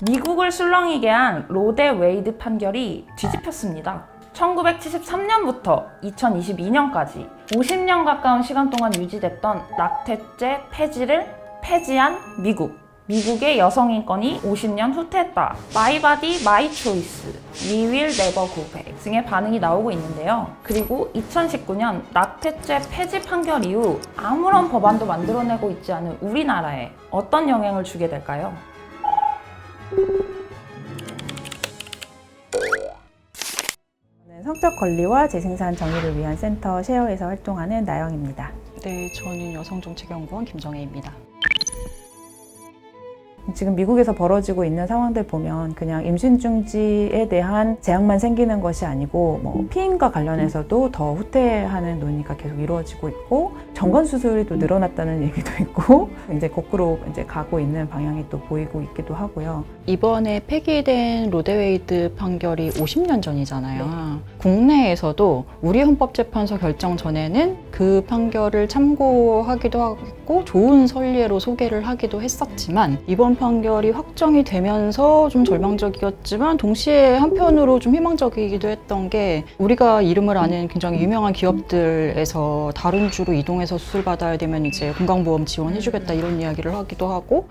미국을 술렁이게 한 로데 웨이드 판결이 뒤집혔습니다. 1973년부터 2022년까지 50년 가까운 시간 동안 유지됐던 낙태죄 폐지를 폐지한 미국. 미국의 여성 인권이 50년 후퇴했다. My body, my choice. We will never go back 등의 반응이 나오고 있는데요. 그리고 2019년 낙태죄 폐지 판결 이후 아무런 법안도 만들어내고 있지 않은 우리나라에 어떤 영향을 주게 될까요? 성적 권리와 재생산 정의를 위한 센터 쉐어에서 활동하는 나영입니다. 네, 저는 여성정책연구원 김정혜입니다. 지금 미국에서 벌어지고 있는 상황들 보면 그냥 임신 중지에 대한 제약만 생기는 것이 아니고 피임과 관련해서도 더 후퇴하는 논의가 계속 이루어지고 있고 정관 수술이 또 늘어났다는 얘기도 있고 이제 거꾸로 이제 가고 있는 방향이 또 보이고 있기도 하고요. 이번에 폐기된 로데웨이드 판결이 50년 전이잖아요. 국내에서도 우리 헌법재판소 결정 전에는 그 판결을 참고하기도 했고 좋은 선례로 소개를 하기도 했었지만 이번 판결이 확정이 되면서 좀 절망적이었지만 동시에 한편으로 좀 희망적이기도 했던 게 우리가 이름을 아는 굉장히 유명한 기업들에서 다른 주로 이동해서 수술 받아야 되면 이제 건강보험 지원해주겠다 이런 이야기를 하기도 하고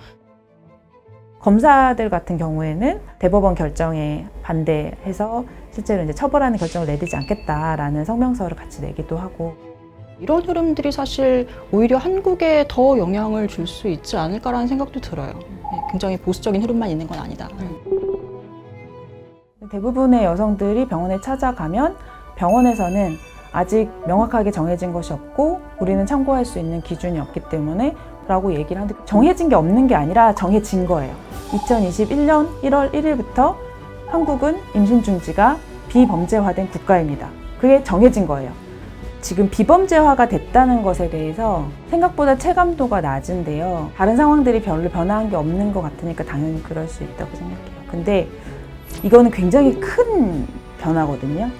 검사들 같은 경우에는 대법원 결정에 반대해서 실제로 이제 처벌하는 결정을 내리지 않겠다라는 성명서를 같이 내기도 하고 이런 흐름들이 사실 오히려 한국에 더 영향을 줄 수 있지 않을까라는 생각도 들어요. 굉장히 보수적인 흐름만 있는 건 아니다. 대부분의 여성들이 병원에 찾아가면 병원에서는 아직 명확하게 정해진 것이 없고 우리는 참고할 수 있는 기준이 없기 때문에 라고 얘기를 하는데 정해진 게 없는 게 아니라 정해진 거예요. 2021년 1월 1일부터 한국은 임신 중지가 비범죄화된 국가입니다. 그게 정해진 거예요. 지금 비범죄화가 됐다는 것에 대해서 생각보다 체감도가 낮은데요. 다른 상황들이 별로 변화한 게 없는 것 같으니까 당연히 그럴 수 있다고 생각해요. 근데 이거는 굉장히 큰 변화거든요.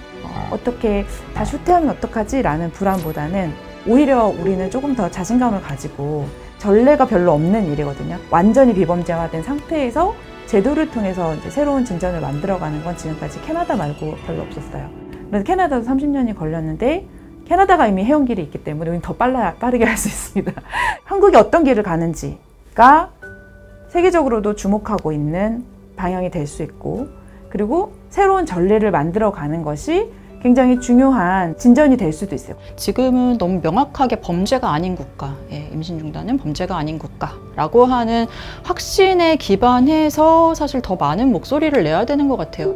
어떻게 다시 후퇴하면 어떡하지? 라는 불안보다는 오히려 우리는 조금 더 자신감을 가지고 전례가 별로 없는 일이거든요. 완전히 비범죄화된 상태에서 제도를 통해서 이제 새로운 진전을 만들어가는 건 지금까지 캐나다 말고 별로 없었어요. 그래서 캐나다도 30년이 걸렸는데 캐나다가 이미 해온 길이 있기 때문에 우리는 더 빠르게 할 수 있습니다. 한국이 어떤 길을 가는지가 세계적으로도 주목하고 있는 방향이 될 수 있고 그리고 새로운 전례를 만들어가는 것이 굉장히 중요한 진전이 될 수도 있어요. 지금은 너무 명확하게 범죄가 아닌 국가, 임신 중단은 범죄가 아닌 국가라고 하는 확신에 기반해서 사실 더 많은 목소리를 내야 되는 것 같아요.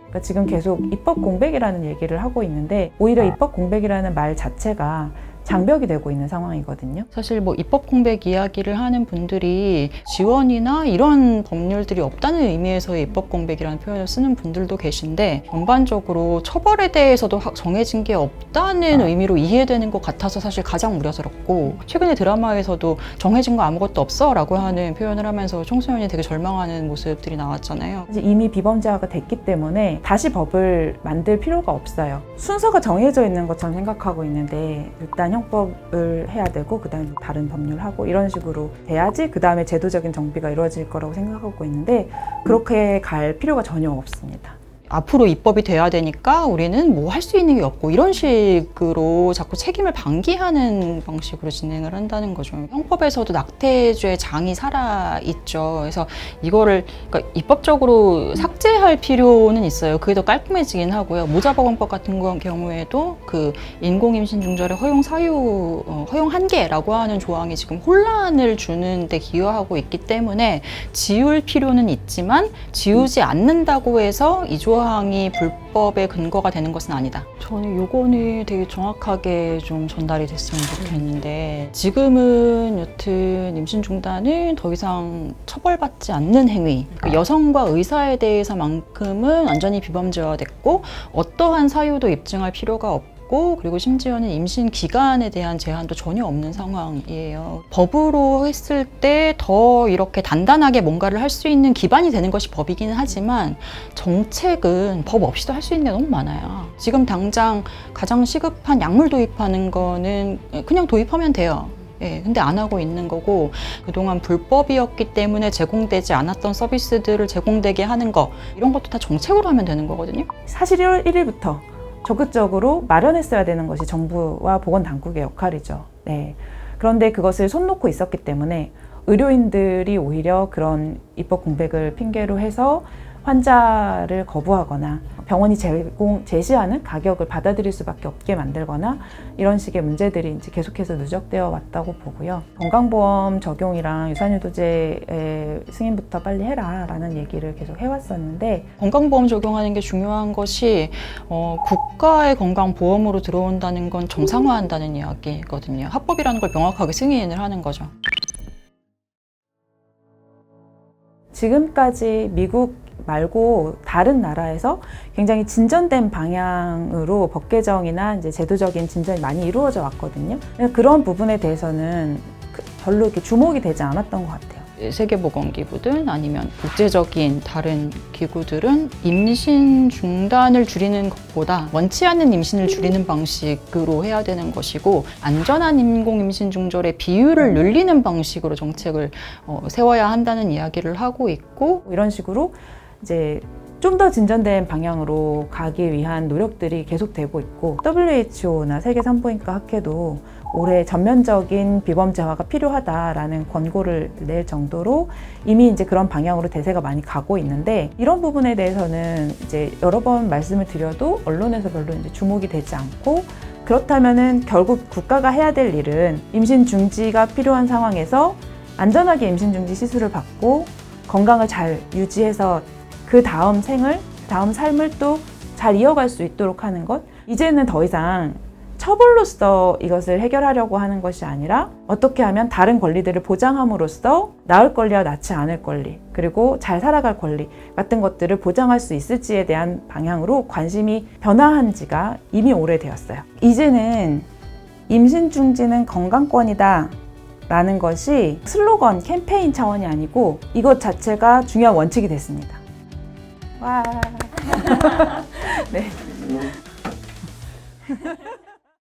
그러니까 지금 계속 입법 공백이라는 얘기를 하고 있는데 오히려 입법 공백이라는 말 자체가 장벽이 되고 있는 상황이거든요. 사실 입법 공백 이야기를 하는 분들이 지원이나 이런 법률들이 없다는 의미에서의 입법 공백이라는 표현을 쓰는 분들도 계신데 전반적으로 처벌에 대해서도 정해진 게 없다는 의미로 이해되는 것 같아서 사실 가장 우려스럽고 최근에 드라마에서도 정해진 거 아무것도 없어 라고 하는 표현을 하면서 청소년이 되게 절망하는 모습들이 나왔잖아요. 이미 비범죄화가 됐기 때문에 다시 법을 만들 필요가 없어요. 순서가 정해져 있는 것처럼 생각하고 있는데 일단 형법을 해야 되고 그 다음에 다른 법률하고 이런 식으로 돼야지 그 다음에 제도적인 정비가 이루어질 거라고 생각하고 있는데 그렇게 갈 필요가 전혀 없습니다. 앞으로 입법이 돼야 되니까 우리는 뭐 할 수 있는 게 없고 이런 식으로 자꾸 책임을 방기하는 방식으로 진행을 한다는 거죠. 형법에서도 낙태죄 장이 살아있죠. 그래서 이거를 그러니까 입법적으로 삭제할 필요는 있어요. 그게 더 깔끔해지긴 하고요. 모자보건법 같은 경우에도 그 인공임신 중절의 허용 사유, 허용 한계라고 하는 조항이 지금 혼란을 주는 데 기여하고 있기 때문에 지울 필요는 있지만 지우지 않는다고 해서 이 조항이 불법의 근거가 되는 것은 아니다. 저는 요거는 되게 정확하게 좀 전달이 됐으면 좋겠는데 지금은 여튼 임신 중단은 더 이상 처벌받지 않는 행위 여성과 의사에 대해서만큼은 완전히 비범죄화됐고 어떠한 사유도 입증할 필요가 없고 그리고 심지어는 임신 기간에 대한 제한도 전혀 없는 상황이에요. 법으로 했을 때 더 이렇게 단단하게 뭔가를 할 수 있는 기반이 되는 것이 법이기는 하지만 정책은 법 없이도 할 수 있는 게 너무 많아요. 지금 당장 가장 시급한 약물 도입하는 거는 그냥 도입하면 돼요. 예, 근데 안 하고 있는 거고 그동안 불법이었기 때문에 제공되지 않았던 서비스들을 제공되게 하는 거 이런 것도 다 정책으로 하면 되는 거거든요. 사실 1월 1일부터 적극적으로 마련했어야 되는 것이 정부와 보건당국의 역할이죠. 네. 그런데 그것을 손 놓고 있었기 때문에 의료인들이 오히려 그런 입법 공백을 핑계로 해서 환자를 거부하거나 병원이 제시하는 가격을 받아들일 수밖에 없게 만들거나 이런 식의 문제들이 이제 계속해서 누적되어 왔다고 보고요. 건강보험 적용이랑 유산유도제 승인부터 빨리 해라라는 얘기를 계속 해왔었는데 건강보험 적용하는 게 중요한 것이 국가의 건강보험으로 들어온다는 건 정상화한다는 이야기거든요. 합법이라는 걸 명확하게 승인을 하는 거죠. 지금까지 미국 말고 다른 나라에서 굉장히 진전된 방향으로 법 개정이나 이제 제도적인 진전이 많이 이루어져 왔거든요. 그런 부분에 대해서는 별로 이렇게 주목이 되지 않았던 것 같아요. 세계보건기구든 아니면 국제적인 다른 기구들은 임신 중단을 줄이는 것보다 원치 않는 임신을 줄이는 방식으로 해야 되는 것이고 안전한 인공임신 중절의 비율을 늘리는 방식으로 정책을 세워야 한다는 이야기를 하고 있고 이런 식으로 이제 좀 더 진전된 방향으로 가기 위한 노력들이 계속되고 있고 WHO나 세계산부인과 학회도 올해 전면적인 비범죄화가 필요하다라는 권고를 낼 정도로 이미 이제 그런 방향으로 대세가 많이 가고 있는데 이런 부분에 대해서는 이제 여러 번 말씀을 드려도 언론에서 별로 이제 주목이 되지 않고 그렇다면은 결국 국가가 해야 될 일은 임신 중지가 필요한 상황에서 안전하게 임신 중지 시술을 받고 건강을 잘 유지해서 그 다음 다음 삶을 또 잘 이어갈 수 있도록 하는 것. 이제는 더 이상 처벌로서 이것을 해결하려고 하는 것이 아니라 어떻게 하면 다른 권리들을 보장함으로써 낳을 권리와 낳지 않을 권리 그리고 잘 살아갈 권리 같은 것들을 보장할 수 있을지에 대한 방향으로 관심이 변화한 지가 이미 오래되었어요. 이제는 임신 중지는 건강권이다 라는 것이 슬로건, 캠페인 차원이 아니고 이것 자체가 중요한 원칙이 됐습니다. 와. 네.